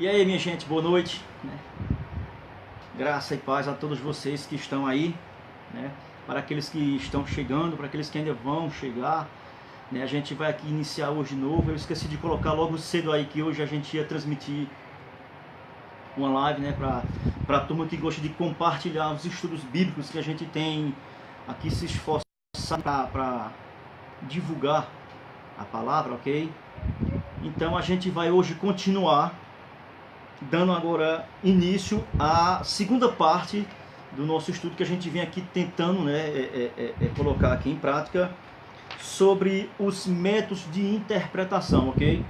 E aí, minha gente, boa noite, né? Graça e paz a todos vocês que estão aí, né? Para aqueles que estão chegando, para aqueles que ainda vão chegar, né? A gente vai aqui iniciar hoje de novo. Eu esqueci de colocar logo cedo aí que hoje a gente ia transmitir uma live, né? Para a turma que gosta de compartilhar os estudos bíblicos que a gente tem aqui se esforçar para divulgar a palavra, ok? Então a gente vai hoje continuar dando agora início à segunda parte do nosso estudo que a gente vem aqui tentando, né, colocar aqui em prática sobre os métodos de interpretação, ok?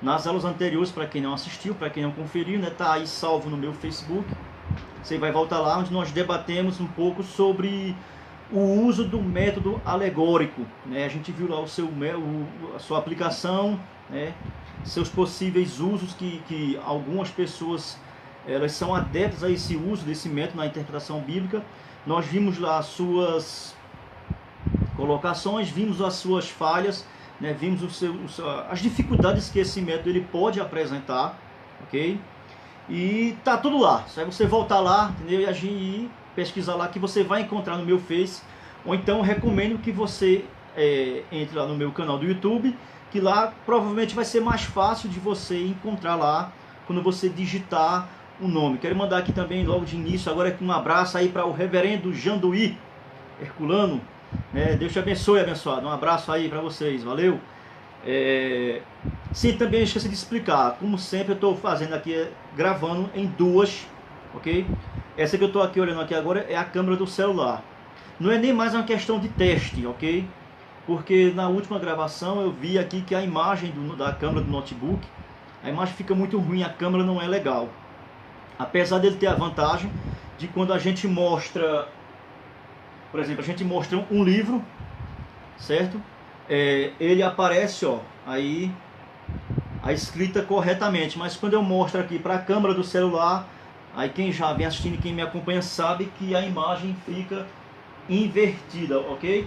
Nas aulas anteriores, para quem não assistiu, para quem não conferiu, né, tá aí salvo no meu Facebook. Você vai voltar lá onde nós debatemos um pouco sobre o uso do método alegórico, né? A gente viu lá a sua aplicação, né? Seus possíveis usos que algumas pessoas elas são adeptas a esse uso desse método na interpretação bíblica. Nós vimos lá as suas colocações, vimos as suas falhas, né? Vimos as dificuldades que esse método ele pode apresentar, ok? E tá tudo lá. Só você voltar lá, entendeu? E pesquisar lá que você vai encontrar no meu Face, ou então recomendo que você entre lá no meu canal do YouTube, que lá provavelmente vai ser mais fácil de você encontrar lá quando você digitar o nome. Quero mandar aqui também logo de início agora um abraço aí para o reverendo Janduí Herculano, né? Deus te abençoe, abençoado. Um abraço aí para vocês, valeu. Sim, também esqueci de explicar, como sempre eu estou fazendo aqui, gravando em duas, ok? Essa que eu estou aqui olhando aqui agora é a câmera do celular. Não é nem mais uma questão de teste, ok? Porque na última gravação eu vi aqui que a imagem da câmera do notebook, a imagem fica muito ruim, a câmera não é legal. Apesar dele ter a vantagem de quando a gente mostra, por exemplo, a gente mostra um livro, certo? Ele aparece, ó, aí a escrita corretamente, mas quando eu mostro aqui para a câmera do celular, aí quem já vem assistindo, quem me acompanha sabe que a imagem fica invertida, ok?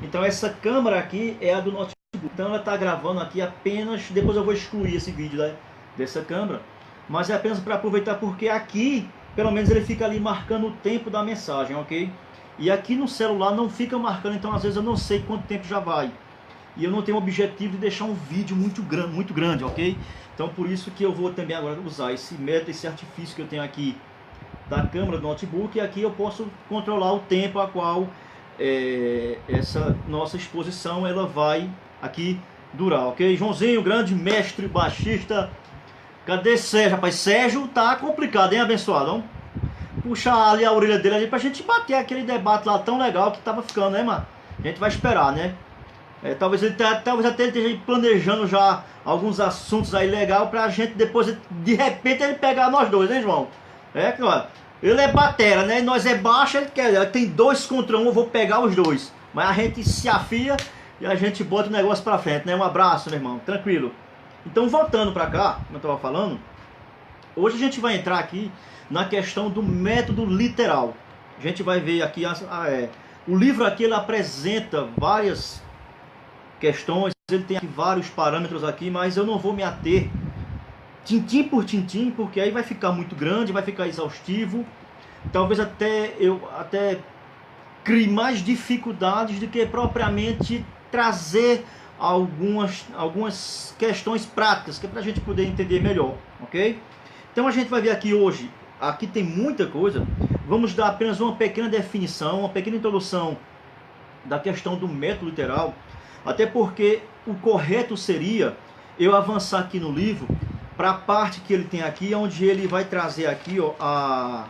Então essa câmera aqui é a do notebook, então ela está gravando aqui apenas, depois eu vou excluir esse vídeo dessa câmera, mas é apenas para aproveitar porque aqui, pelo menos ele fica ali marcando o tempo da mensagem, ok? E aqui no celular não fica marcando, então às vezes eu não sei quanto tempo já vai. E eu não tenho o objetivo de deixar um vídeo muito grande, ok? Então por isso que eu vou também agora usar esse método, esse artifício que eu tenho aqui da câmera do notebook, e aqui eu posso controlar o tempo a qual essa nossa exposição ela vai aqui durar, ok? Joãozinho, grande mestre baixista. Cadê Sérgio, rapaz? Sérgio tá complicado, hein, abençoado? Vamos puxar ali a orelha dele ali pra gente bater aquele debate lá tão legal que tava ficando, né, mano? A gente vai esperar, né? Talvez até ele esteja planejando já alguns assuntos aí legal pra gente depois, de repente, ele pegar nós dois, né, João? Claro. Ele é batera, né? Nós é baixo, ele tem 2 contra 1, eu vou pegar os dois. Mas a gente se afia e a gente bota o negócio pra frente, né? Um abraço, meu irmão, tranquilo. Então, voltando pra cá, como eu tava falando, hoje a gente vai entrar aqui na questão do método literal. A gente vai ver aqui, o livro aqui ele apresenta várias questões, ele tem aqui vários parâmetros aqui, mas eu não vou me ater tintim por tintim, porque aí vai ficar muito grande, vai ficar exaustivo. Talvez eu crie mais dificuldades do que propriamente trazer algumas questões práticas, que é para a gente poder entender melhor, ok? Então a gente vai ver aqui hoje, aqui tem muita coisa, vamos dar apenas uma pequena definição, uma pequena introdução da questão do método literal, até porque o correto seria eu avançar aqui no livro para a parte que ele tem aqui, onde ele vai trazer aqui, ó, a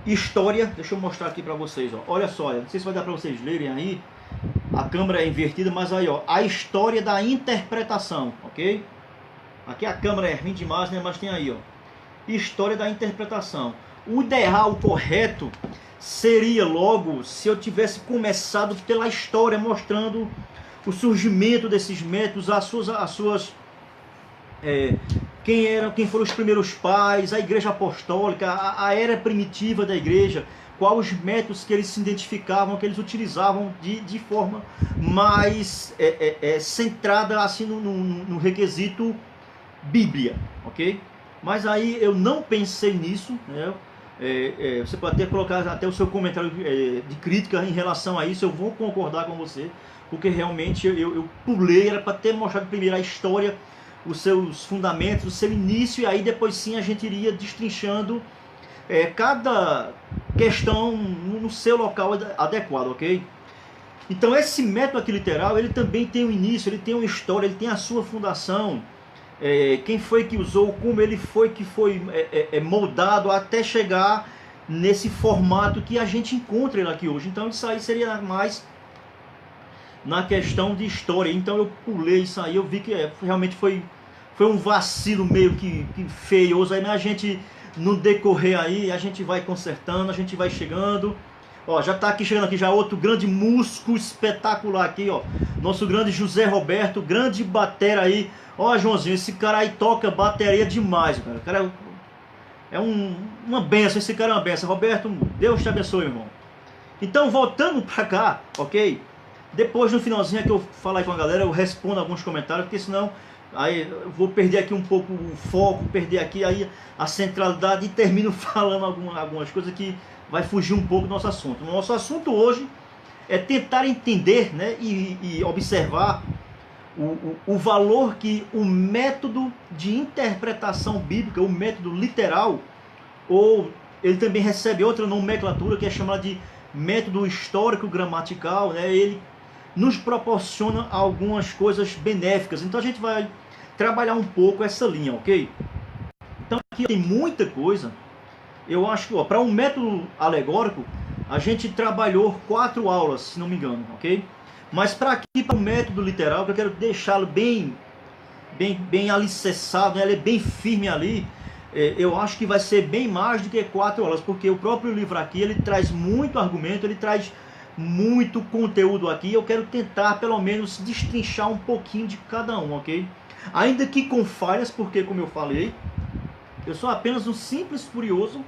história. Deixa eu mostrar aqui para vocês, ó. Olha só, não sei se vai dar para vocês lerem aí, a câmera é invertida, mas aí, ó, a história da interpretação, ok? Aqui a câmera é ruim demais, né? Mas tem aí, ó, história da interpretação. O ideal, o correto seria logo se eu tivesse começado pela história, mostrando o surgimento desses métodos, as suas quem foram os primeiros pais, a igreja apostólica, a era primitiva da igreja, quais os métodos que eles se identificavam, que eles utilizavam de forma mais centrada assim no requisito Bíblia, ok? Mas aí eu não pensei nisso, né? Você pode até colocar até o seu comentário de crítica em relação a isso, eu vou concordar com você, porque realmente eu pulei, era para ter mostrado primeiro a história, os seus fundamentos, o seu início, e aí depois sim a gente iria destrinchando cada questão no seu local adequado, ok? Então esse método aqui literal, ele também tem um início, ele tem uma história, ele tem a sua fundação, quem foi que usou, como ele foi que foi moldado até chegar nesse formato que a gente encontra ele aqui hoje. Então isso aí seria mais na questão de história. Então eu pulei isso aí, eu vi que realmente foi um vacilo meio que feioso, aí, mas a gente no decorrer aí, a gente vai consertando, a gente vai chegando. Ó, já tá aqui chegando aqui já outro grande músico espetacular aqui, ó. Nosso grande José Roberto, grande batera aí. Ó, Joãozinho, esse cara aí toca bateria demais, cara. O cara uma benção, esse cara é uma benção. Roberto, Deus te abençoe, irmão. Então, voltando pra cá, ok? Depois, no finalzinho que eu falar aí com a galera, eu respondo alguns comentários, porque senão aí eu vou perder aqui um pouco o foco, perder aqui aí a centralidade e termino falando algumas coisas que vai fugir um pouco do nosso assunto. O nosso assunto hoje é tentar entender, né, e observar o valor que o método de interpretação bíblica, o método literal, ou ele também recebe outra nomenclatura que é chamada de método histórico-gramatical, né, ele nos proporciona algumas coisas benéficas. Então a gente vai trabalhar um pouco essa linha, ok? Então aqui tem muita coisa. Eu acho que para um método alegórico a gente trabalhou 4 aulas, se não me engano, ok? Mas para o método literal, que eu quero deixá-lo bem alicerçado, né? Ele é bem firme ali. Eu acho que vai ser bem mais do que 4 aulas, porque o próprio livro aqui ele traz muito argumento, ele traz muito conteúdo aqui. Eu quero tentar pelo menos destrinchar um pouquinho de cada um, ok? Ainda que com falhas, porque como eu falei, eu sou apenas um simples curioso,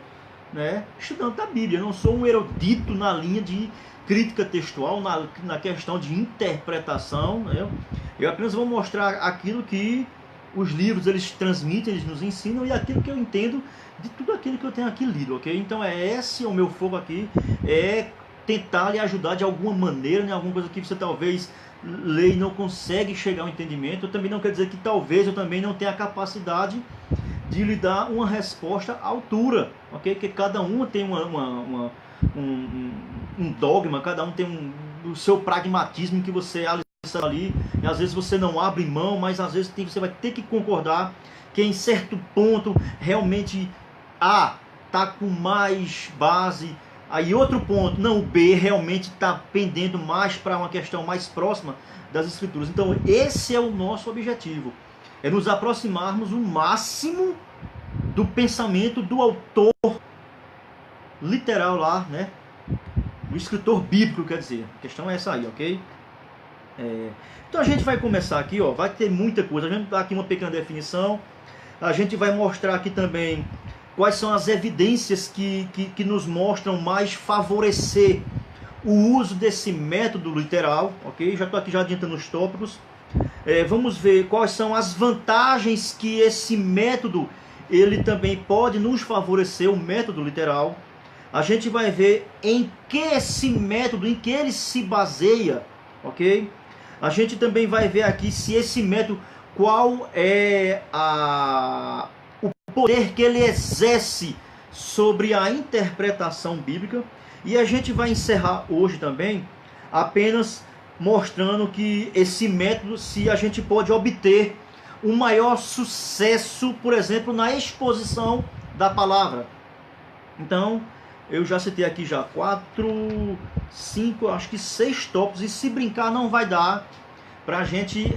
né, estudante da Bíblia. Eu não sou um erudito na linha de crítica textual, na questão de interpretação, né? Eu apenas vou mostrar aquilo que os livros eles transmitem, eles nos ensinam, e aquilo que eu entendo de tudo aquilo que eu tenho aqui lido, ok? Então esse é o meu foco aqui, é tentar lhe ajudar de alguma maneira, em alguma coisa que você talvez lê e não consegue chegar ao entendimento. Eu também não quero dizer que talvez eu também não tenha a capacidade de lhe dar uma resposta à altura, ok? Porque cada um tem um dogma, cada um tem o seu pragmatismo que você alicerça ali, e às vezes você não abre mão, mas às vezes você vai ter que concordar que em certo ponto realmente A está com mais base, aí outro ponto, não, o B realmente está pendendo mais para uma questão mais próxima das escrituras. Então esse é o nosso objetivo, é nos aproximarmos o máximo do pensamento do autor literal lá, né? Do escritor bíblico, quer dizer. A questão é essa aí, ok? Então a gente vai começar aqui, ó, vai ter muita coisa. A gente dá aqui uma pequena definição. A gente vai mostrar aqui também quais são as evidências que nos mostram mais favorecer o uso desse método literal, ok? Já estou aqui já adiantando os tópicos. Vamos ver quais são as vantagens que esse método ele também pode nos favorecer, o método literal. A gente vai ver em que esse método, em que ele se baseia, ok? A gente também vai ver aqui se esse método, qual é o poder que ele exerce sobre a interpretação bíblica. E a gente vai encerrar hoje também apenas mostrando que esse método, se a gente pode obter um maior sucesso, por exemplo, na exposição da palavra. Então, eu já citei aqui já 4, 5, acho que 6 tópicos, e se brincar não vai dar para a gente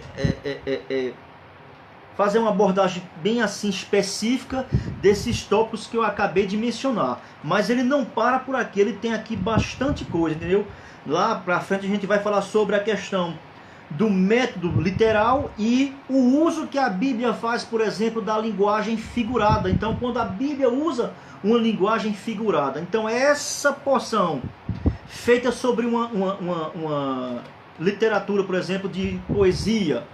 fazer uma abordagem bem assim específica desses tópicos que eu acabei de mencionar. Mas ele não para por aqui, ele tem aqui bastante coisa, entendeu? Lá para frente a gente vai falar sobre a questão do método literal e o uso que a Bíblia faz, por exemplo, da linguagem figurada. Então, quando a Bíblia usa uma linguagem figurada, então essa porção feita sobre uma literatura, por exemplo, de poesia,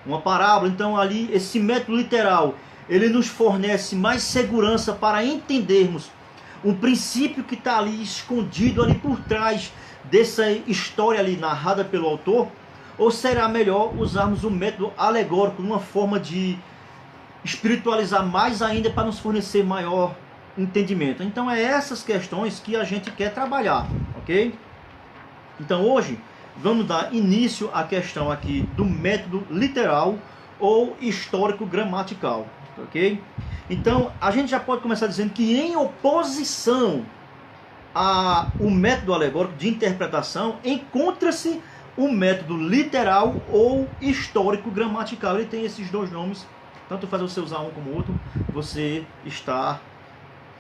uma parábola, então ali esse método literal, ele nos fornece mais segurança para entendermos um princípio que está ali escondido ali por trás dessa história ali narrada pelo autor? Ou será melhor usarmos o método alegórico, uma forma de espiritualizar mais ainda para nos fornecer maior entendimento? Então é essas questões que a gente quer trabalhar, ok? Então hoje vamos dar início à questão aqui do método literal ou histórico gramatical, ok? Então a gente já pode começar dizendo que em oposição ao método alegórico de interpretação encontra-se o método literal ou histórico gramatical. Ele tem esses dois nomes, tanto faz você usar um como o outro, você está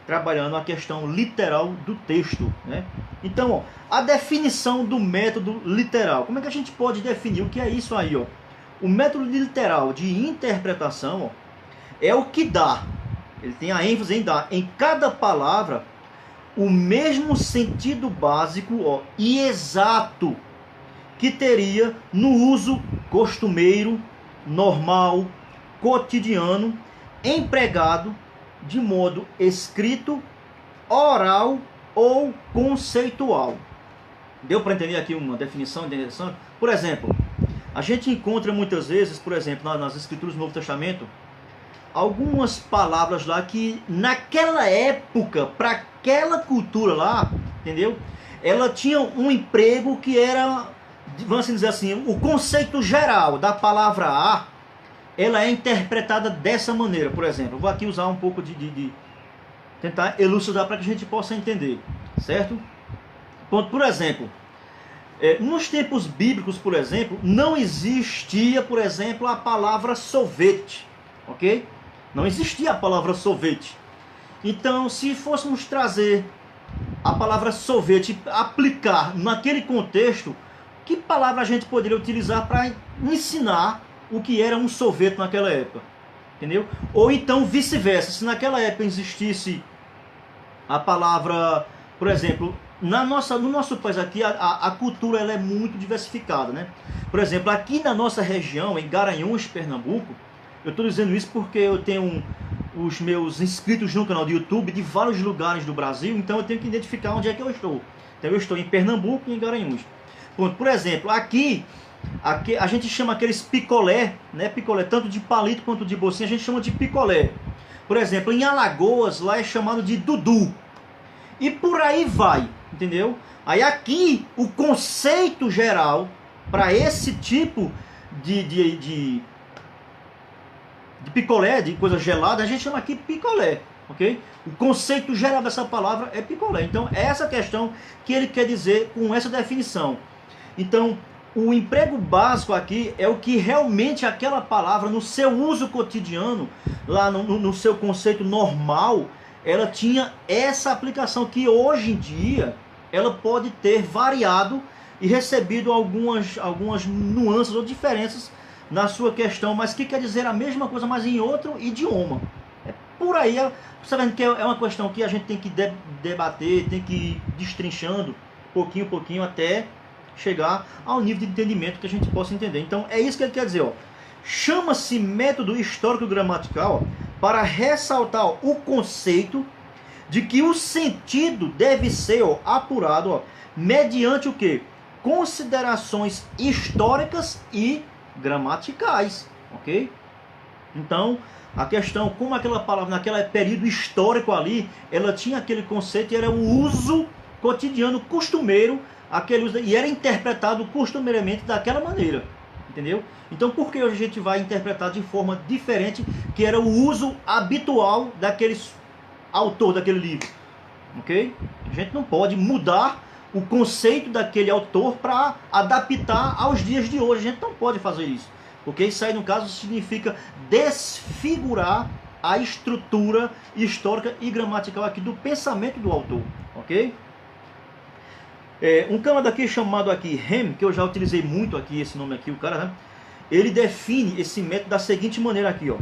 trabalhando a questão literal do texto, né? Então, ó, a definição do método literal. Como é que a gente pode definir o que é isso aí, ó? O método literal de interpretação, ó, é o que dá, ele tem a ênfase em dar em cada palavra o mesmo sentido básico, ó, e exato que teria no uso costumeiro, normal, cotidiano, empregado de modo escrito, oral ou conceitual. Deu para entender aqui uma definição interessante? Por exemplo, a gente encontra muitas vezes, por exemplo, nas escrituras do Novo Testamento, algumas palavras lá que naquela época, para aquela cultura lá, entendeu? Ela tinha um emprego que era, vamos dizer assim, o conceito geral da palavra a, ela é interpretada dessa maneira. Por exemplo, eu vou aqui usar um pouco de tentar elucidar para que a gente possa entender, certo? Por exemplo, nos tempos bíblicos, por exemplo, não existia, por exemplo, a palavra sorvete, ok? Não existia a palavra sorvete. Então, se fôssemos trazer a palavra sorvete, aplicar naquele contexto, que palavra a gente poderia utilizar para ensinar o que era um sorvete naquela época? Entendeu? Ou então vice-versa, se naquela época existisse a palavra, por exemplo, no nosso país aqui, a cultura ela é muito diversificada, né? Por exemplo, aqui na nossa região, em Garanhuns, Pernambuco, eu estou dizendo isso porque eu tenho os meus inscritos no canal do YouTube de vários lugares do Brasil, então eu tenho que identificar onde é que eu estou. Então eu estou em Pernambuco e em Garanhuns. Por exemplo, aqui a gente chama aqueles picolé, né? Picolé, tanto de palito quanto de bolsinha, a gente chama de picolé. Por exemplo, em Alagoas, lá é chamado de dudu. E por aí vai, entendeu? Aí aqui, o conceito geral para esse tipo de picolé, de coisa gelada, a gente chama aqui picolé, ok? O conceito geral dessa palavra é picolé. Então, é essa questão que ele quer dizer com essa definição. Então, o emprego básico aqui é o que realmente aquela palavra, no seu uso cotidiano, lá no seu conceito normal, ela tinha essa aplicação que hoje em dia ela pode ter variado e recebido algumas nuances ou diferenças na sua questão, mas que quer dizer a mesma coisa, mas em outro idioma. É por aí, você vendo que é uma questão que a gente tem que debater, tem que ir destrinchando pouquinho até chegar ao nível de entendimento que a gente possa entender. Então é isso que ele quer dizer, ó. Chama-se método histórico gramatical para ressaltar, ó, o conceito de que o sentido deve ser, ó, apurado, ó, mediante o que? Considerações históricas e gramaticais, ok? Então, a questão, como aquela palavra, naquele período histórico ali, ela tinha aquele conceito e era o uso cotidiano, costumeiro, aquele uso, e era interpretado costumeiramente daquela maneira, entendeu? Então, por que hoje a gente vai interpretar de forma diferente, que era o uso habitual daquele autor, daquele livro, ok? A gente não pode mudar o conceito daquele autor para adaptar aos dias de hoje. A gente não pode fazer isso, porque isso aí, no caso, significa desfigurar a estrutura histórica e gramatical aqui do pensamento do autor, ok? Um camarada aqui chamado aqui Hem, que eu já utilizei muito aqui esse nome aqui, o cara, né? Ele define esse método da seguinte maneira aqui, ó: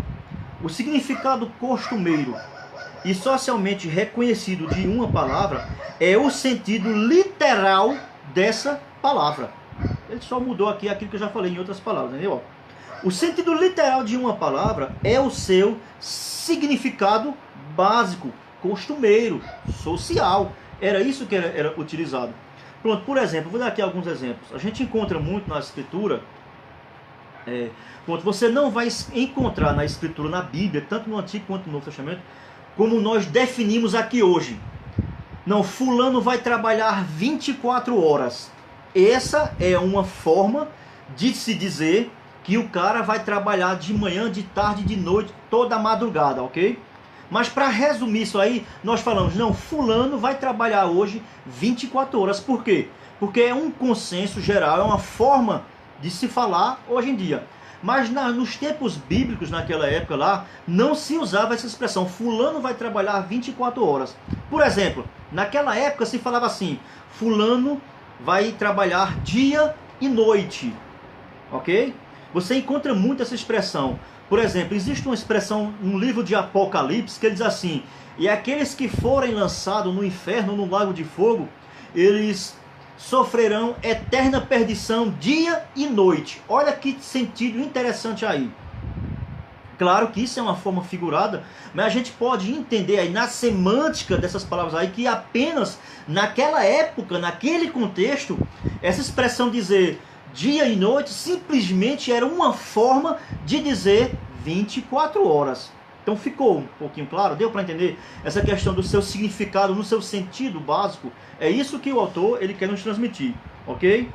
o significado costumeiro e socialmente reconhecido de uma palavra é o sentido literal dessa palavra. Ele só mudou aqui aquilo que eu já falei em outras palavras, entendeu? O sentido literal de uma palavra é o seu significado básico, costumeiro, social. Era isso que era utilizado. Pronto, por exemplo, vou dar aqui alguns exemplos. A gente encontra muito na Escritura, pronto, você não vai encontrar na Escritura, na Bíblia, tanto no Antigo quanto no Novo Testamento, como nós definimos aqui hoje. Não, fulano vai trabalhar 24 horas. Essa é uma forma de se dizer que o cara vai trabalhar de manhã, de tarde, de noite, toda a madrugada, ok? Mas para resumir isso aí, nós falamos, não, fulano vai trabalhar hoje 24 horas. Por quê? Porque é um consenso geral, é uma forma de se falar hoje em dia. Mas nos tempos bíblicos, naquela época lá, não se usava essa expressão, fulano vai trabalhar 24 horas. Por exemplo, naquela época se falava assim, fulano vai trabalhar dia e noite, ok? Você encontra muito essa expressão. Por exemplo, existe uma expressão no livro de Apocalipse que ele diz assim, e aqueles que forem lançados no inferno, no lago de fogo, eles sofrerão eterna perdição dia e noite. Olha que sentido interessante aí. Claro que isso é uma forma figurada, mas a gente pode entender aí na semântica dessas palavras aí que apenas naquela época, naquele contexto, essa expressão dizer dia e noite simplesmente era uma forma de dizer 24 horas. Então ficou um pouquinho claro? Deu para entender essa questão do seu significado, no seu sentido básico? É isso que o autor ele quer nos transmitir, ok?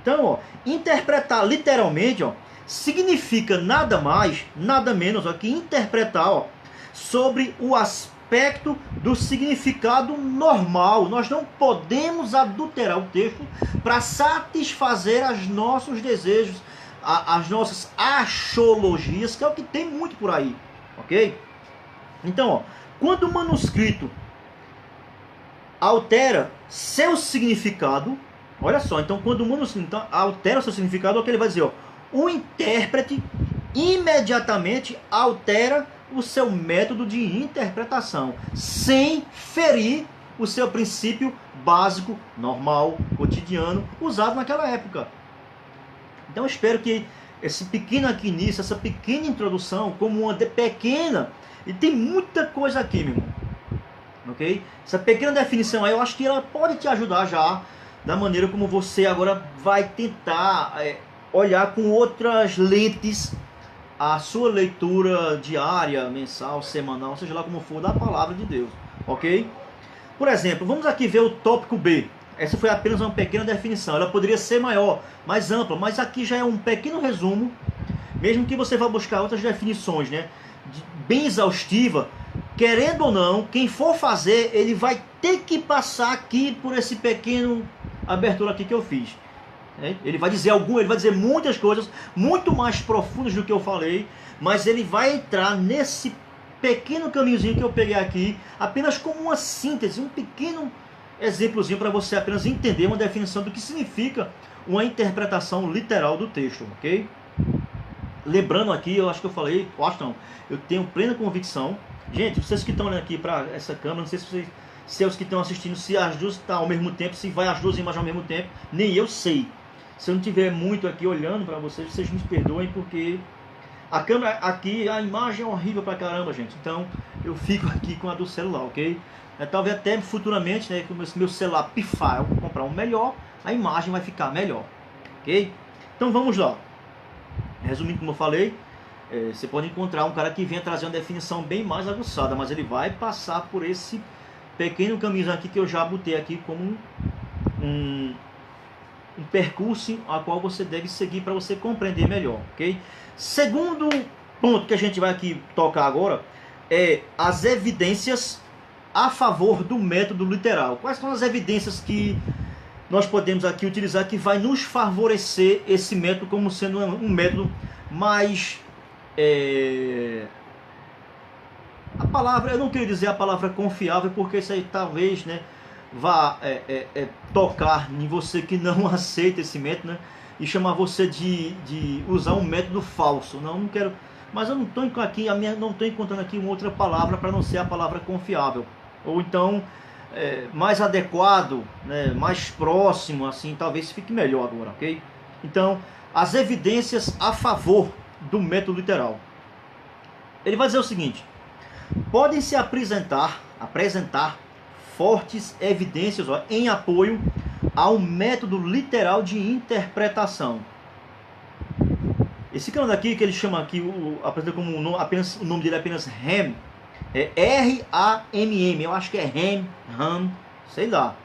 Então, ó, interpretar literalmente, ó, significa nada mais, nada menos, ó, que interpretar, ó, sobre o aspecto do significado normal. Nós não podemos adulterar o texto para satisfazer os nossos desejos, as nossas axiologias, que é o que tem muito por aí, ok? Então, ó, quando o manuscrito altera seu significado, olha só, então quando o manuscrito altera seu significado, é o que ele vai dizer, ó, o intérprete imediatamente altera o seu método de interpretação, sem ferir o seu princípio básico, normal, cotidiano, usado naquela época. Então eu espero que esse pequeno aqui início, essa pequena introdução, como uma pequena, e tem muita coisa aqui, meu irmão, ok? Essa pequena definição aí, eu acho que ela pode te ajudar já, da maneira como você agora vai tentar olhar com outras lentes a sua leitura diária, mensal, semanal, seja lá como for, da palavra de Deus, ok? Por exemplo, vamos aqui ver o tópico B. Essa foi apenas uma pequena definição, ela poderia ser maior, mais ampla, mas aqui já é um pequeno resumo, mesmo que você vá buscar outras definições, né, bem exaustiva, querendo ou não, quem for fazer, ele vai ter que passar aqui por esse pequeno abertura aqui que eu fiz. Ele vai dizer ele vai dizer muitas coisas muito mais profundas do que eu falei, mas ele vai entrar nesse pequeno caminhozinho que eu peguei aqui, apenas como uma síntese, um pequeno exemplozinho para você apenas entender uma definição do que significa uma interpretação literal do texto, ok? Lembrando aqui, eu acho que eu falei, eu tenho plena convicção, gente, vocês que estão olhando aqui para essa câmera, não sei se é os que estão assistindo, se as duas estão ao mesmo tempo, se vai as duas imagens ao mesmo tempo, nem eu sei. Se eu não tiver muito aqui olhando para vocês, vocês me perdoem, porque a câmera aqui, a imagem é horrível pra caramba, gente. Então eu fico aqui com a do celular, ok? Talvez até futuramente, né, com meu celular pifar, eu vou comprar um melhor, a imagem vai ficar melhor, ok? Então vamos lá. Resumindo, como eu falei, você pode encontrar um cara que venha trazer uma definição bem mais aguçada, mas ele vai passar por esse pequeno caminho aqui que eu já botei aqui como um percurso a qual você deve seguir para você compreender melhor, ok? Segundo ponto que a gente vai aqui tocar agora é as evidências a favor do método literal. Quais são as evidências que nós podemos aqui utilizar que vai nos favorecer esse método como sendo um método mais... A palavra, eu não queria dizer a palavra confiável, porque isso aí talvez, né, vá tocar em você que não aceita esse método, né, e chamar você de usar um método falso. Não quero, mas eu não estou aqui, não estou encontrando aqui uma outra palavra para não ser a palavra confiável, ou então mais adequado, né, mais próximo, assim, talvez fique melhor agora, ok? Então, as evidências a favor do método literal. Ele vai dizer o seguinte: podem-se apresentar fortes evidências em apoio ao método literal de interpretação. Esse cara daqui, que ele chama aqui, apresenta como apenas, o nome dele é apenas Ham, é R-A-M-M, eu acho que é Ham, sei lá.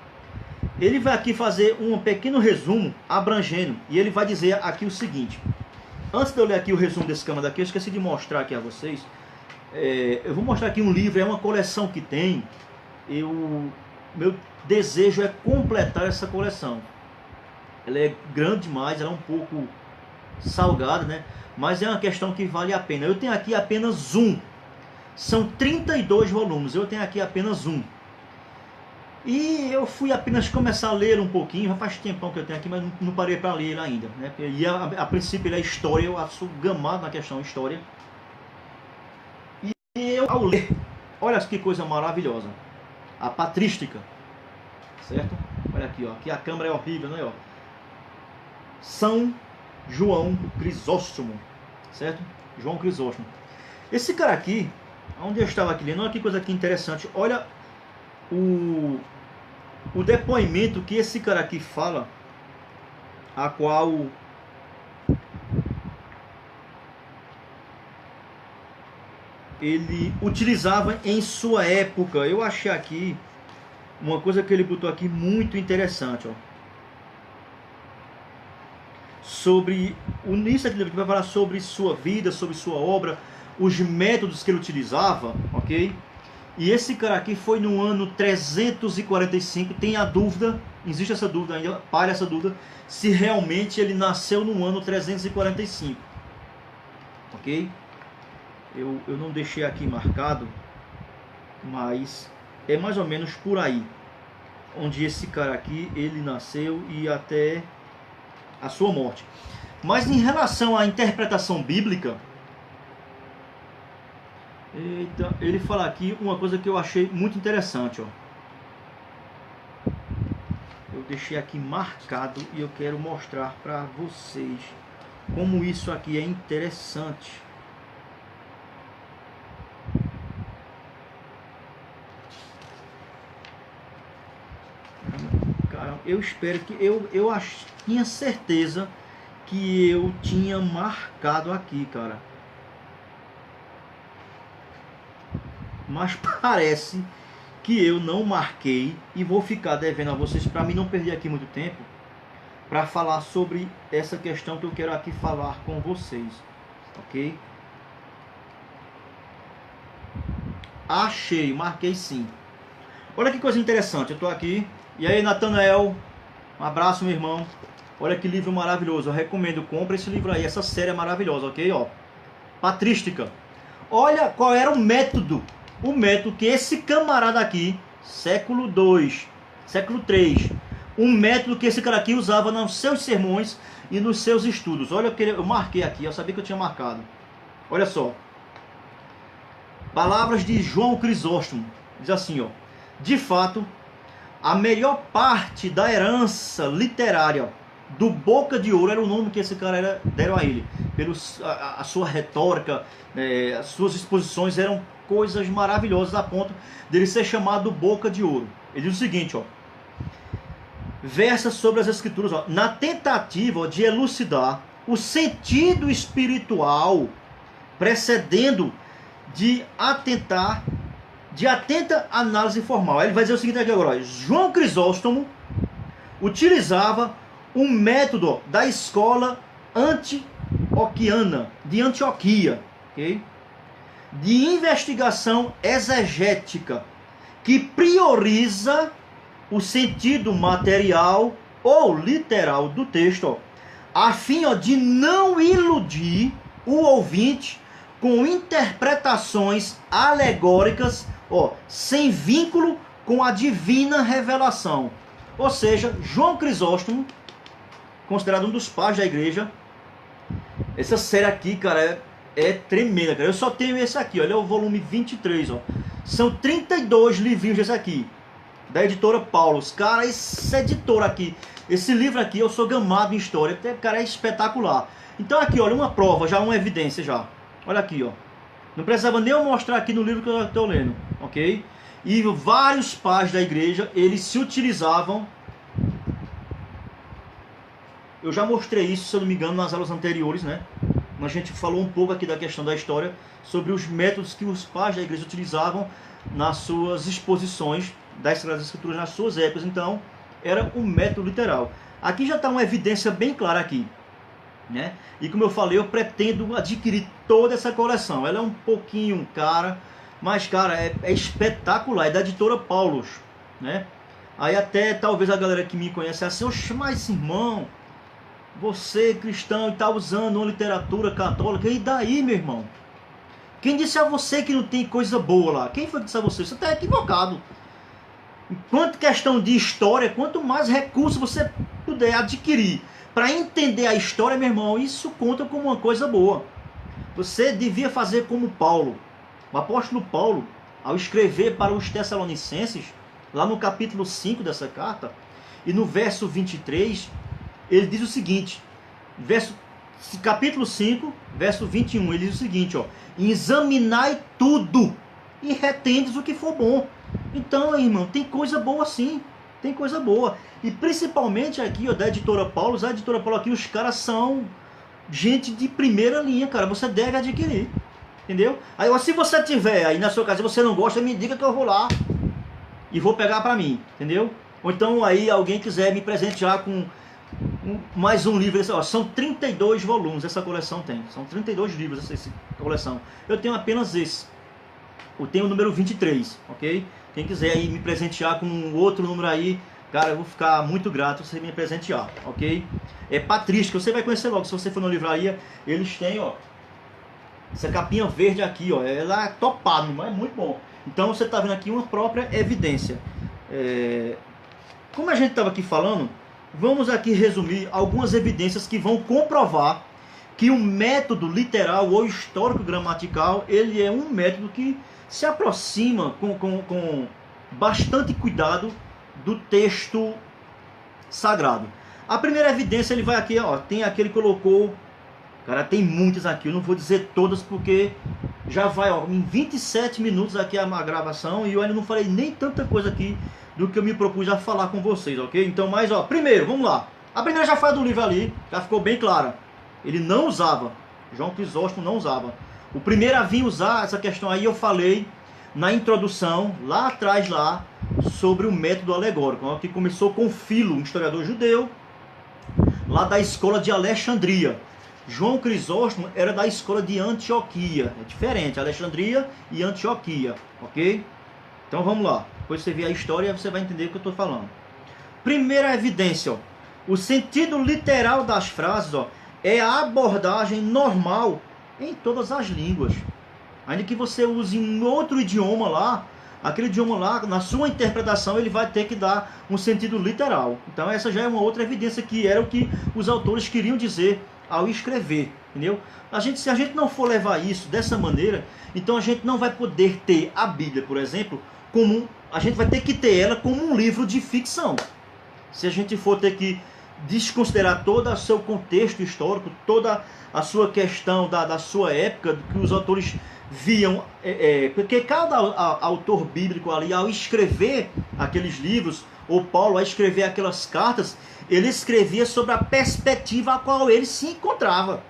Ele vai aqui fazer um pequeno resumo abrangendo, e ele vai dizer aqui o seguinte. Antes de eu ler aqui o resumo desse câmera daqui, eu esqueci de mostrar aqui a vocês. Eu vou mostrar aqui um livro, é uma coleção que tem. Meu desejo é completar essa coleção. Ela é grande demais, ela é um pouco salgada, né? Mas é uma questão que vale a pena. Eu tenho aqui apenas um. São 32 volumes, eu tenho aqui apenas um. E eu fui apenas começar a ler um pouquinho, já faz tempão que eu tenho aqui, mas não parei para ler ele ainda, né? E a princípio ele é história, eu sou gamado na questão história. E eu, ao ler, olha que coisa maravilhosa, a patrística, certo? Olha aqui, ó, aqui a câmera é horrível, né? Ó. São João Crisóstomo, certo? João Crisóstomo. Esse cara aqui, onde eu estava aqui lendo, olha que coisa aqui interessante, olha o depoimento que esse cara aqui fala, a qual ele utilizava em sua época. Eu achei aqui uma coisa que ele botou aqui muito interessante, ó. Sobre o início aqui, vai falar sobre sua vida, sobre sua obra, os métodos que ele utilizava, ok? E esse cara aqui foi no ano 345, tem a dúvida, existe essa dúvida ainda, para essa dúvida, se realmente ele nasceu no ano 345, ok? Eu não deixei aqui marcado, mas é mais ou menos por aí, onde esse cara aqui, ele nasceu e até a sua morte. Mas em relação à interpretação bíblica, eita, ele fala aqui uma coisa que eu achei muito interessante, ó. Eu deixei aqui marcado e eu quero mostrar para vocês como isso aqui é interessante. Cara, eu espero que eu tinha certeza que eu tinha marcado aqui, cara. Mas parece que eu não marquei e vou ficar devendo a vocês, para mim não perder aqui muito tempo, para falar sobre essa questão que eu quero aqui falar com vocês, ok? Achei, marquei sim. Olha que coisa interessante, eu estou aqui. E aí, Natanael, um abraço, meu irmão. Olha que livro maravilhoso, eu recomendo, compra esse livro aí, essa série é maravilhosa, ok? Ó, patrística. Olha qual era o método que esse camarada aqui, século II, século III, um método que esse cara aqui usava nos seus sermões e nos seus estudos. Olha o que eu marquei aqui, eu sabia que eu tinha marcado. Olha só. Palavras de João Crisóstomo. Diz assim, ó. De fato, a melhor parte da herança literária do Boca de Ouro era o nome que esse cara deram a ele. A sua retórica, as suas exposições eram coisas maravilhosas a ponto dele ser chamado Boca de Ouro. Ele diz o seguinte, ó. Versa sobre as escrituras, ó, na tentativa de elucidar o sentido espiritual, precedendo de atenta análise formal. Aí ele vai dizer o seguinte aqui agora, ó, João Crisóstomo utilizava um método da escola antioquiana, de Antioquia, ok? De investigação exegética, que prioriza o sentido material ou literal do texto, ó, a fim, ó, de não iludir o ouvinte com interpretações alegóricas, ó, sem vínculo com a divina revelação. Ou seja, João Crisóstomo, considerado um dos pais da igreja, essa série aqui, cara, é tremenda, cara. Eu só tenho esse aqui, olha o volume 23, ó. São 32 livrinhos desse aqui, da editora Paulus. Cara, esse editor aqui Esse livro aqui, eu sou gamado em história, porque, cara, é espetacular. Então aqui, olha, uma prova, já uma evidência já. Olha aqui, ó. Não precisava nem eu mostrar aqui no livro que eu estou lendo, ok? E vários pais da igreja, eles se utilizavam. Eu já mostrei isso, se eu não me engano, nas aulas anteriores, né? A gente falou um pouco aqui da questão da história, sobre os métodos que os pais da igreja utilizavam nas suas exposições das Sagradas Escrituras nas suas épocas. Então, era um método literal. Aqui já está uma evidência bem clara aqui, né? E como eu falei, eu pretendo adquirir toda essa coleção. Ela é um pouquinho cara, mas, cara, é espetacular. É da editora Paulus, né? Aí até talvez a galera que me conhece assim, oxe, mas irmão, você cristão e tá usando uma literatura católica, e daí, meu irmão? Quem disse a você que não tem coisa boa lá? Quem foi que disse a você? Você está equivocado. Enquanto questão de história, quanto mais recursos você puder adquirir para entender a história, meu irmão, isso conta como uma coisa boa. Você devia fazer como Paulo. O apóstolo Paulo, ao escrever para os Tessalonicenses, lá no capítulo 5 dessa carta, e no verso 23, ele diz o seguinte, capítulo 5, verso 21, ele diz o seguinte, ó: examinai tudo e retendes o que for bom. Então, irmão, tem coisa boa sim, tem coisa boa. E principalmente aqui, ó, da editora Paulus, a editora Paulus aqui, os caras são gente de primeira linha, cara, você deve adquirir, entendeu? Aí, ó, se você tiver aí na sua casa e você não gosta, me diga que eu vou lá e vou pegar pra mim, entendeu? Ou então aí alguém quiser me presentear com mais um livro, ó, são 32 volumes essa coleção tem, são 32 livros essa coleção. Eu tenho apenas esse, eu tenho o número 23, ok? Quem quiser aí me presentear com outro número aí, cara, eu vou ficar muito grato se você me presentear, ok? É Patrística, você vai conhecer logo, se você for na livraria, eles têm, ó, essa capinha verde aqui, ó, ela é topada, mas é muito bom. Então você tá vendo aqui uma própria evidência. Como a gente estava aqui falando, vamos aqui resumir algumas evidências que vão comprovar que o método literal ou histórico-gramatical, ele é um método que se aproxima com bastante cuidado do texto sagrado. A primeira evidência, ele vai aqui, ó, tem aqui, ele colocou, cara, tem muitas aqui, eu não vou dizer todas porque já vai, ó, em 27 minutos aqui a gravação e eu ainda não falei nem tanta coisa aqui do que eu me propus a falar com vocês, ok? Então, mas, ó, primeiro, vamos lá. A primeira já foi a do livro ali, já ficou bem clara. Ele não usava, João Crisóstomo não usava. O primeiro a vir usar essa questão aí, eu falei na introdução, lá atrás, lá, sobre o método alegórico, ó, que começou com Filo, um historiador judeu, lá da escola de Alexandria. João Crisóstomo era da escola de Antioquia, é diferente, Alexandria e Antioquia, ok? Então vamos lá, depois você vê a história você vai entender o que eu estou falando. Primeira evidência, ó, o sentido literal das frases, ó, é a abordagem normal em todas as línguas. Ainda que você use um outro idioma lá, aquele idioma lá, na sua interpretação, ele vai ter que dar um sentido literal. Então essa já é uma outra evidência que era o que os autores queriam dizer ao escrever, entendeu? Se a gente não for levar isso dessa maneira, então a gente não vai poder ter a Bíblia, por exemplo, a gente vai ter que ter ela como um livro de ficção. Se a gente for ter que desconsiderar todo o seu contexto histórico, toda a sua questão da sua época, do que os autores viam, porque cada autor bíblico ali, ao escrever aqueles livros, ou Paulo, ao escrever aquelas cartas, ele escrevia sobre a perspectiva a qual ele se encontrava.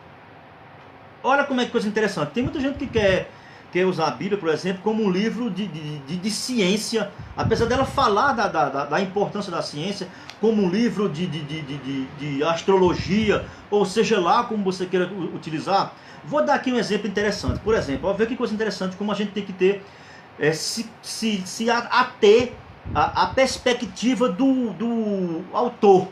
Olha como é que coisa interessante. Tem muita gente que quer usar a Bíblia, por exemplo, como um livro de ciência, apesar dela falar da importância da ciência, como um livro de astrologia, ou seja lá como você queira utilizar. Vou dar aqui um exemplo interessante. Por exemplo, ver que coisa interessante, como a gente tem que ter, se ater a perspectiva do autor,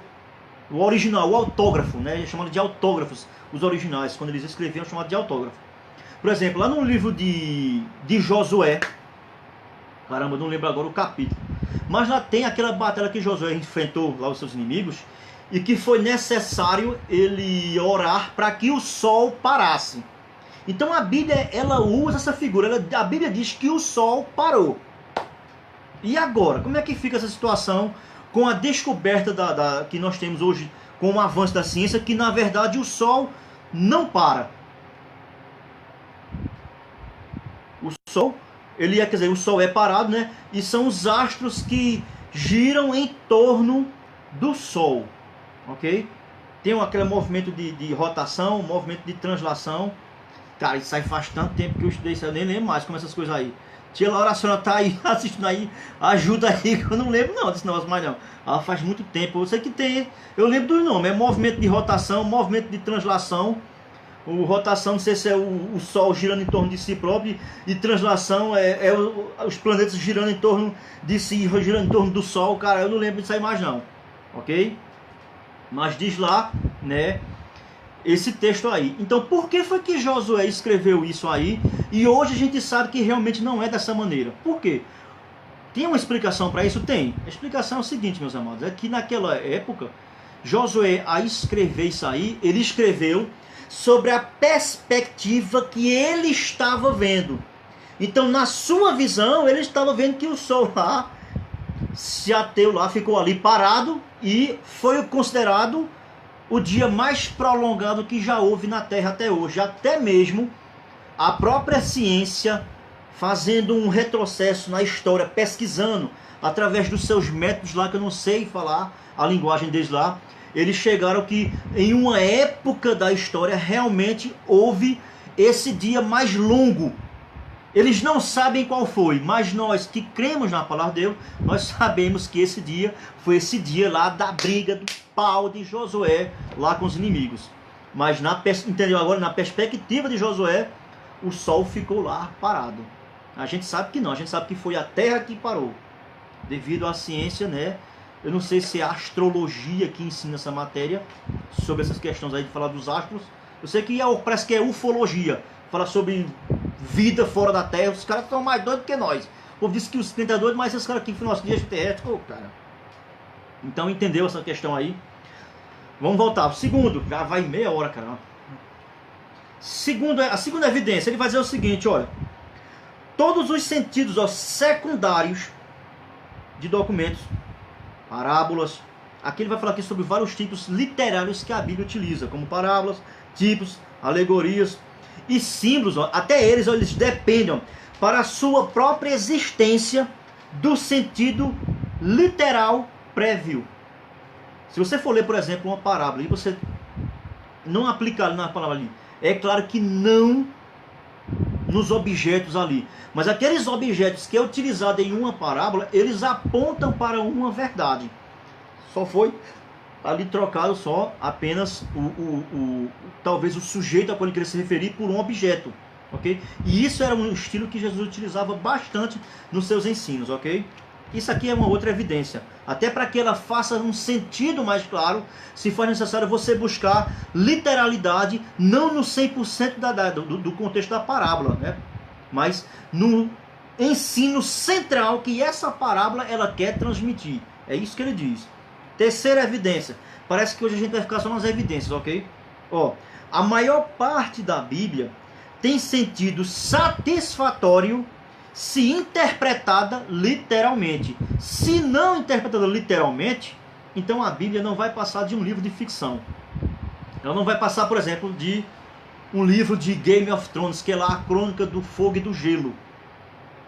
o original, o autógrafo, né? Chamado de autógrafos, os originais, quando eles escreviam, chamado de autógrafo. Por exemplo, lá no livro de Josué, caramba, não lembro agora o capítulo, mas lá tem aquela batalha que Josué enfrentou lá os seus inimigos, e que foi necessário ele orar para que o sol parasse. Então a Bíblia, ela usa essa figura, a Bíblia diz que o sol parou. E agora, como é que fica essa situação com a descoberta que nós temos hoje, com o avanço da ciência, que na verdade o Sol não para. O Sol, quer dizer, o Sol é parado, né? E são os astros que giram em torno do Sol, ok? Tem aquele movimento de rotação, movimento de translação. Cara, isso aí faz tanto tempo que eu estudei isso, eu nem lembro mais como essas coisas aí. Tia Laura, a senhora tá aí assistindo aí, ajuda aí, que eu não lembro não desse negócio mais não. Ela faz muito tempo, eu sei que tem, eu lembro dos nomes, é movimento de rotação, movimento de translação. O rotação, não sei se é o Sol girando em torno de si próprio, e translação os planetas girando em torno de si, girando em torno do Sol. Cara, eu não lembro disso aí mais não, ok? Mas diz lá, né, esse texto aí. Então, por que foi que Josué escreveu isso aí? E hoje a gente sabe que realmente não é dessa maneira. Por quê? Tem uma explicação para isso? Tem. A explicação é o seguinte, meus amados, é que naquela época, Josué, a escrever isso aí, ele escreveu sobre a perspectiva que ele estava vendo. Então, na sua visão, ele estava vendo que o Sol lá se ateu lá, ficou ali parado, e foi considerado o dia mais prolongado que já houve na Terra até hoje. Até mesmo a própria ciência, fazendo um retrocesso na história, pesquisando através dos seus métodos lá, que eu não sei falar a linguagem deles lá, eles chegaram que em uma época da história realmente houve esse dia mais longo. Eles não sabem qual foi, mas nós que cremos na palavra de Deus, nós sabemos que esse dia foi esse dia lá da briga do pau de Josué lá com os inimigos. Mas entendeu agora? Na perspectiva de Josué, o Sol ficou lá parado. A gente sabe que não, a gente sabe que foi a Terra que parou, devido à ciência, né? Eu não sei se é a astrologia que ensina essa matéria, sobre essas questões aí de falar dos astros. Eu sei que parece que é ufologia, fala sobre vida fora da Terra. Os caras estão mais doidos que nós. O povo disse que os 30 é doido, mas esses caras aqui no nosso dia terrestre, cara. Então entendeu essa questão aí? Vamos voltar. O segundo, já vai meia hora, cara. A segunda evidência, ele vai dizer o seguinte, olha. Todos os sentidos secundários de documentos, parábolas. Aqui ele vai falar aqui sobre vários tipos literários que a Bíblia utiliza, como parábolas, tipos, alegorias e símbolos. Até eles dependem para a sua própria existência do sentido literal prévio. Se você for ler, por exemplo, uma parábola e você não aplicar na palavra ali, é claro que não nos objetos ali, mas aqueles objetos que é utilizado em uma parábola, eles apontam para uma verdade. Só foi ali trocado só apenas talvez o sujeito a qual ele queria se referir por um objeto, ok? E isso era um estilo que Jesus utilizava bastante nos seus ensinos, ok? Isso aqui é uma outra evidência. Até para que ela faça um sentido mais claro, se for necessário você buscar literalidade, não no 100% do contexto da parábola, né? Mas no ensino central que essa parábola ela quer transmitir. É isso que ele diz. Terceira evidência. Parece que hoje a gente vai ficar só nas evidências, ok? Ó, a maior parte da Bíblia tem sentido satisfatório se interpretada literalmente. Se não interpretada literalmente, então a Bíblia não vai passar de um livro de ficção. Ela não vai passar, por exemplo, de um livro de Game of Thrones, que é lá a crônica do fogo e do gelo.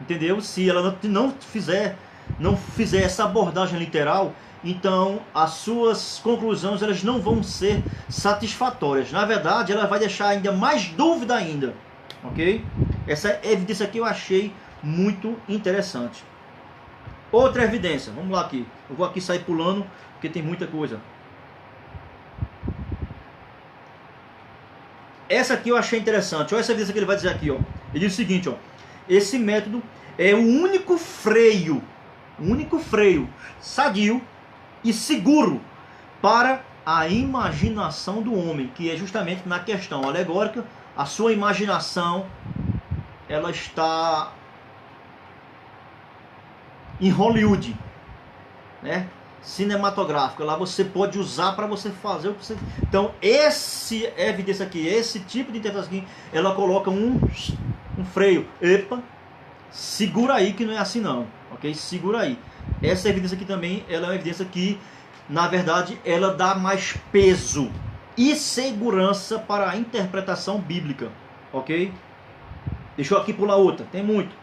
Entendeu? Se ela não fizer essa abordagem literal, então as suas conclusões elas não vão ser satisfatórias. Na verdade, ela vai deixar ainda mais dúvida ainda. Ok? Essa evidência aqui eu achei muito interessante. Outra evidência, vamos lá aqui. Eu vou aqui sair pulando, porque tem muita coisa. Essa aqui eu achei interessante. Olha essa evidência que ele vai dizer aqui, ó. Ele diz o seguinte, ó. Esse método é o único freio sadio e seguro para a imaginação do homem, que é justamente na questão alegórica. A sua imaginação ela está em Hollywood, né? Cinematográfica. Lá você pode usar para você fazer o que você... Então, esse evidência aqui, esse tipo de interpretação aqui, ela coloca um freio. Epa, segura aí que não é assim não, ok? Segura aí. Essa evidência aqui também, ela é uma evidência que, na verdade, ela dá mais peso e segurança para a interpretação bíblica, ok? Deixa eu aqui pular outra, tem muito.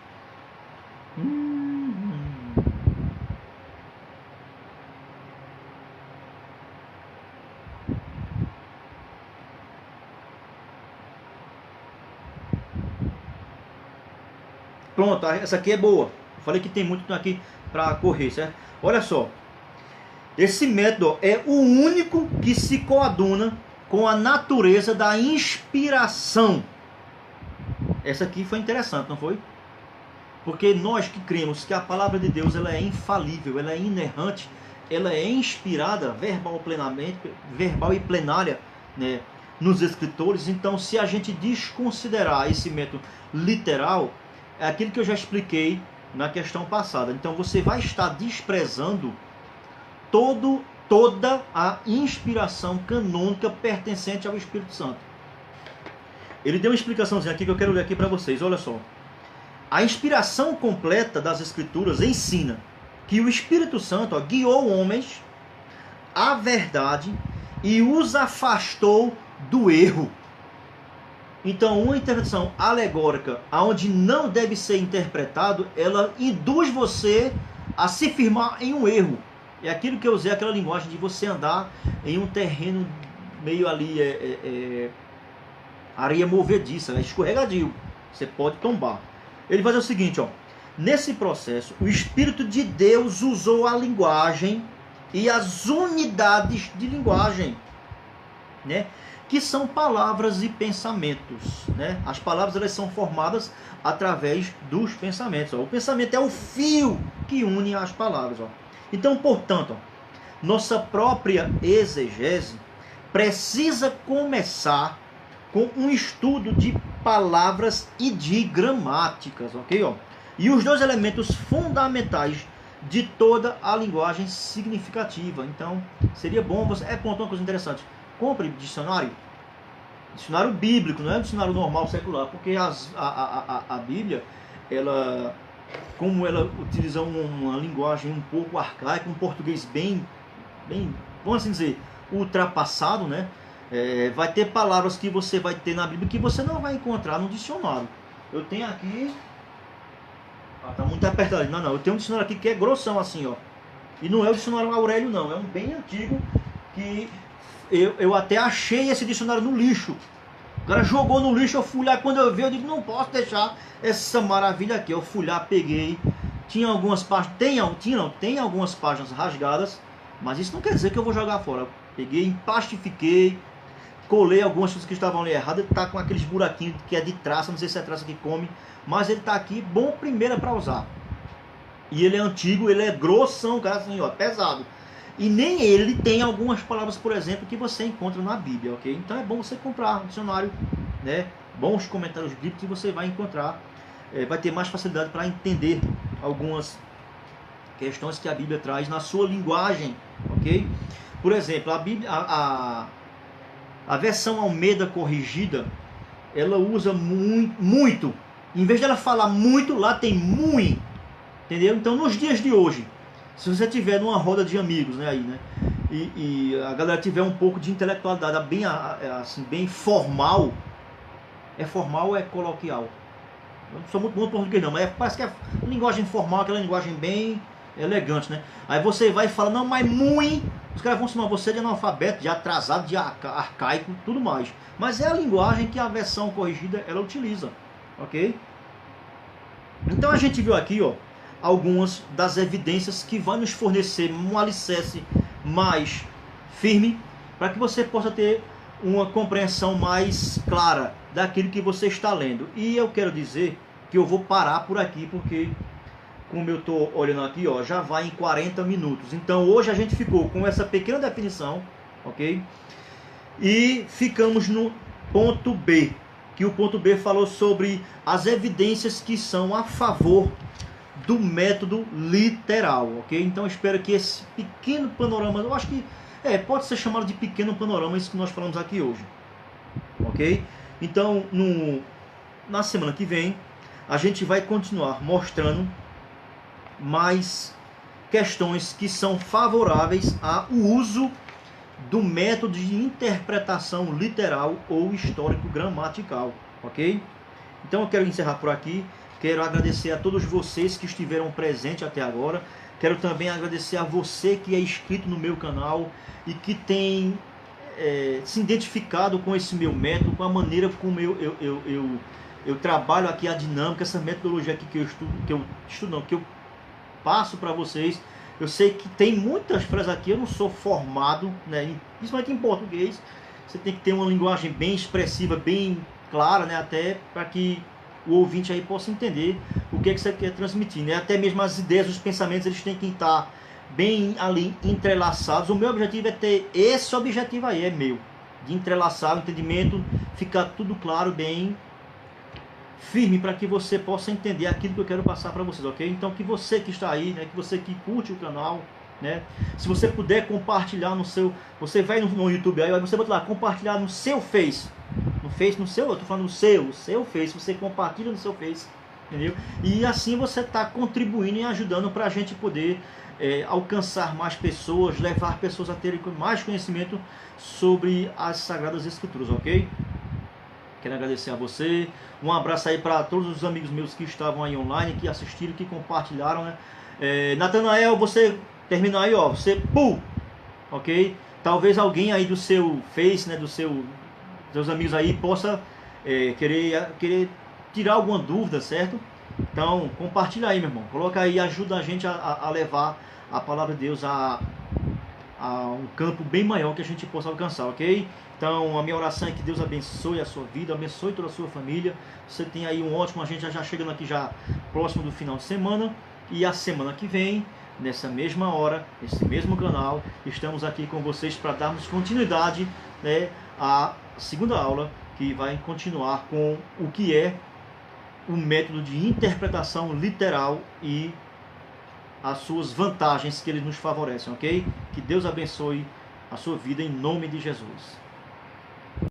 Pronto, essa aqui é boa. Falei que tem muito aqui para correr, certo? Olha só. Esse método é o único que se coaduna com a natureza da inspiração. Essa aqui foi interessante, não foi? Porque nós que cremos que a palavra de Deus ela é infalível, ela é inerrante, ela é inspirada verbal e plenária, né, nos escritores. Então, se a gente desconsiderar esse método literal, é aquilo que eu já expliquei na questão passada. Então, você vai estar desprezando toda a inspiração canônica pertencente ao Espírito Santo. Ele deu uma explicaçãozinha aqui que eu quero ler aqui para vocês. Olha só. A inspiração completa das Escrituras ensina que o Espírito Santo guiou homens à verdade e os afastou do erro. Então, uma interpretação alegórica, onde não deve ser interpretado, ela induz você a se firmar em um erro. É aquilo que eu usei, aquela linguagem de você andar em um terreno meio ali, areia movediça, escorregadio. Você pode tombar. Ele vai dizer o seguinte, ó. Nesse processo, o Espírito de Deus usou a linguagem e as unidades de linguagem, né? Que são palavras e pensamentos, né? As palavras elas são formadas através dos pensamentos. Ó. O pensamento é o fio que une as palavras. Ó. Então, portanto, ó, nossa própria exegese precisa começar com um estudo de palavras e de gramáticas, ok? Ó? E os dois elementos fundamentais de toda a linguagem significativa. Então, seria bom você... ponto, uma coisa interessante. Compre dicionário bíblico, não é um dicionário normal, secular, porque a Bíblia, ela, como ela utiliza uma linguagem um pouco arcaica, um português bem, vamos assim dizer, ultrapassado, né? Vai ter palavras que você vai ter na Bíblia que você não vai encontrar no dicionário. Eu tenho aqui... tá muito apertado. Não, eu tenho um dicionário aqui que é grossão assim, ó. E não é o dicionário Aurélio, não. É um bem antigo que... Eu até achei esse dicionário no lixo. O cara jogou no lixo, eu fui lá. Quando eu vi, eu digo, não posso deixar essa maravilha aqui. Eu fui lá, peguei. Tinha algumas páginas... Tem algumas páginas rasgadas. Mas isso não quer dizer que eu vou jogar fora. Eu peguei, empastifiquei, colei algumas coisas que estavam ali erradas. Ele tá com aqueles buraquinhos que é de traça. Não sei se é traça que come. Mas ele tá aqui, bom primeiro para usar. E ele é antigo, ele é grossão, cara, assim, ó, pesado. E nem ele tem algumas palavras, por exemplo, que você encontra na Bíblia, ok? Então é bom você comprar um dicionário, né? Bons comentários bíblicos e você vai encontrar, vai ter mais facilidade para entender algumas questões que a Bíblia traz na sua linguagem, ok? Por exemplo, a Bíblia, a versão Almeida corrigida, ela usa muito. Em vez de ela falar muito, lá tem muito, entendeu? Então, nos dias de hoje, se você tiver numa roda de amigos, né, aí, né, e a galera tiver um pouco de intelectualidade bem, assim, bem formal, formal ou é coloquial? Eu não sou muito bom em português não, mas parece que é linguagem formal, aquela linguagem bem elegante, né? Aí você vai e fala, não, mas muito, os caras vão chamar você de analfabeto, de atrasado, de arcaico, tudo mais. Mas é a linguagem que a versão corrigida, ela utiliza, ok? Então a gente viu aqui, ó, algumas das evidências que vão nos fornecer um alicerce mais firme para que você possa ter uma compreensão mais clara daquilo que você está lendo. E eu quero dizer que eu vou parar por aqui porque, como eu estou olhando aqui, ó, já vai em 40 minutos. Então hoje a gente ficou com essa pequena definição, ok? E ficamos no ponto B, que o ponto B falou sobre as evidências que são a favor do método literal, ok? Então eu espero que esse pequeno panorama, eu acho que pode ser chamado de pequeno panorama isso que nós falamos aqui hoje, ok? Então na semana que vem a gente vai continuar mostrando mais questões que são favoráveis ao uso do método de interpretação literal ou histórico-gramatical, ok? Então eu quero encerrar por aqui, quero agradecer a todos vocês que estiveram presentes até agora, quero também agradecer a você que é inscrito no meu canal e que tem se identificado com esse meu método, com a maneira como eu trabalho aqui a dinâmica, essa metodologia aqui que eu passo para vocês. Eu sei que tem muitas frases aqui, eu não sou formado, né, principalmente em português. Você tem que ter uma linguagem bem expressiva, bem clara, né, até para que o ouvinte aí possa entender o que você quer transmitir, né? Até mesmo as ideias, os pensamentos, eles têm que estar bem ali entrelaçados. O meu objetivo é ter esse objetivo aí, é meu, de entrelaçar o entendimento, ficar tudo claro, bem firme, para que você possa entender aquilo que eu quero passar para vocês, ok? Então, que você que está aí, né, que você que curte o canal, né, se você puder compartilhar no seu, você vai no YouTube aí, você bota lá, compartilhar no seu Face, no seu, eu tô falando no seu Face, você compartilha no seu Face, entendeu? E assim você está contribuindo e ajudando para a gente poder alcançar mais pessoas, levar pessoas a terem mais conhecimento sobre as Sagradas Escrituras, ok? Quero agradecer a você, um abraço aí para todos os amigos meus que estavam aí online, que assistiram, que compartilharam, né? Natanael, você terminar aí, ó, você, ok? Talvez alguém aí do seu Face, né, seus amigos aí, possa querer tirar alguma dúvida, certo? Então, compartilha aí, meu irmão, coloca aí, ajuda a gente a levar a palavra de Deus a um campo bem maior que a gente possa alcançar, ok? Então, a minha oração é que Deus abençoe a sua vida, abençoe toda a sua família. Você tem aí um ótimo, a gente já chegando aqui já próximo do final de semana. E a semana que vem, nessa mesma hora, nesse mesmo canal, estamos aqui com vocês para darmos continuidade, né, à segunda aula, que vai continuar com o que é o método de interpretação literal e as suas vantagens que ele nos favorecem, ok? Que Deus abençoe a sua vida em nome de Jesus.